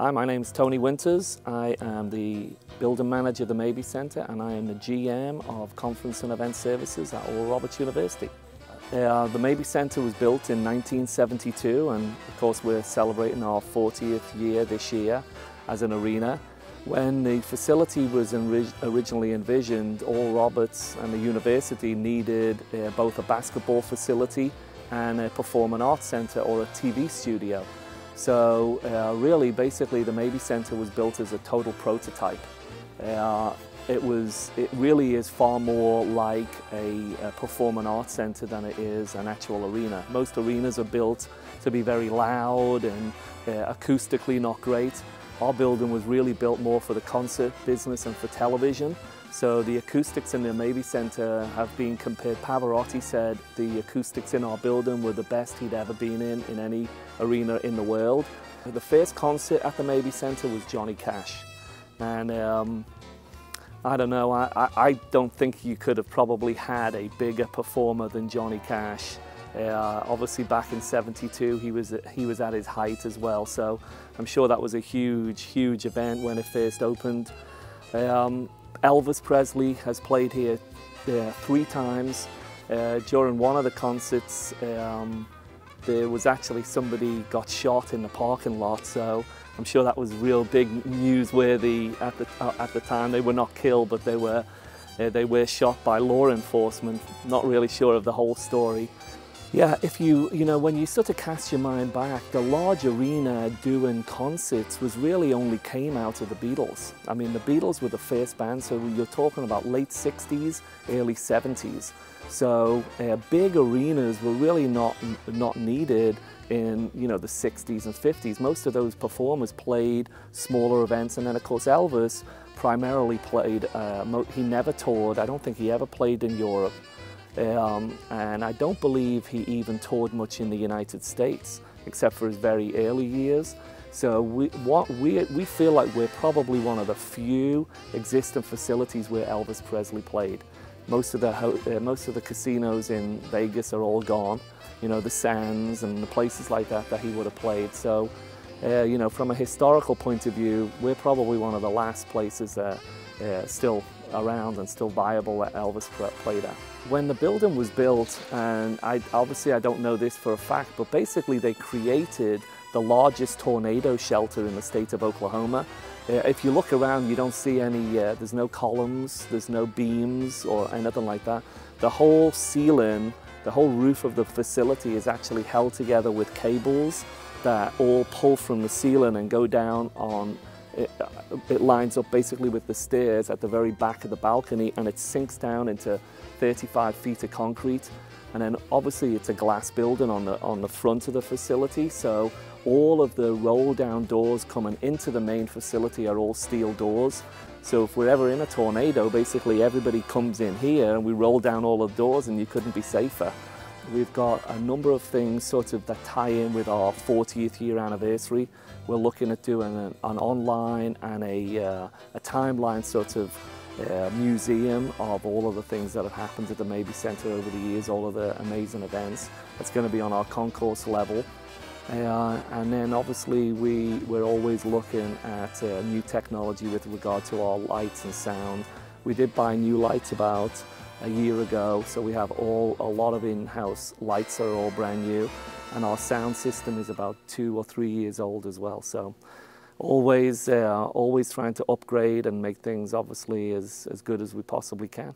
Hi, my name's Tony Winters. I am the building manager of the Mabee Centre and I am the GM of Conference and Event Services at Oral Roberts University. The Mabee Centre was built in 1972 and of course we're celebrating our 40th year this year as an arena. When the facility was originally envisioned, Oral Roberts and the university needed both a basketball facility and a performing arts centre or a TV studio. So really, basically, the Mabee Centre was built as a total prototype. It really is far more like a performing arts centre than it is an actual arena. Most arenas are built to be very loud and acoustically not great. Our building was really built more for the concert business and for television. So the acoustics in the Mabee Centre have been compared. Pavarotti said the acoustics in our building were the best he'd ever been in any arena in the world. The first concert at the Mabee Centre was Johnny Cash. And I don't know, I don't think you could have probably had a bigger performer than Johnny Cash. Obviously back in '72 he was at his height as well, so I'm sure that was a huge event when it first opened. Elvis Presley has played here 3 times. During one of the concerts there was actually somebody got shot in the parking lot, so I'm sure that was real big newsworthy at the time. They were not killed, but they were shot by law enforcement. Not really sure of the whole story. Yeah, if you know, when you sort of cast your mind back, the large arena doing concerts really only came out of the Beatles. I mean, the Beatles were the first band, so you're talking about late 60s, early 70s. So big arenas were really not needed in, you know, the 60s and 50s. Most of those performers played smaller events, and then of course Elvis primarily played, he never toured. I don't think he ever played in Europe. And I don't believe he even toured much in the United States, except for his very early years. So we feel like we're probably one of the few existing facilities where Elvis Presley played. Most of the casinos in Vegas are all gone. You know, the Sands and the places like that he would have played. So, you know, from a historical point of view, we're probably one of the last places that still around and still viable that Elvis played at. When the building was built, and obviously I don't know this for a fact, but basically they created the largest tornado shelter in the state of Oklahoma. If you look around, you don't see any, there's no columns, there's no beams or anything like that. The whole ceiling, the whole roof of the facility is actually held together with cables that all pull from the ceiling and go down on it lines up basically with the stairs at the very back of the balcony, and it sinks down into 35 feet of concrete. And then obviously it's a glass building on the front of the facility, so all of the roll down doors coming into the main facility are all steel doors. So if we're ever in a tornado, basically everybody comes in here and we roll down all the doors and you couldn't be safer. We've got a number of things sort of that tie in with our 40th year anniversary. We're looking at doing an online and a timeline sort of museum of all of the things that have happened at the Mabee Centre over the years, all of the amazing events. That's going to be on our concourse level. And then obviously we're always looking at new technology with regard to our lights and sound. We did buy new lights about a year ago, so we have a lot of in-house lights are all brand new, and our sound system is about 2 or 3 years old as well. So always trying to upgrade and make things obviously as good as we possibly can.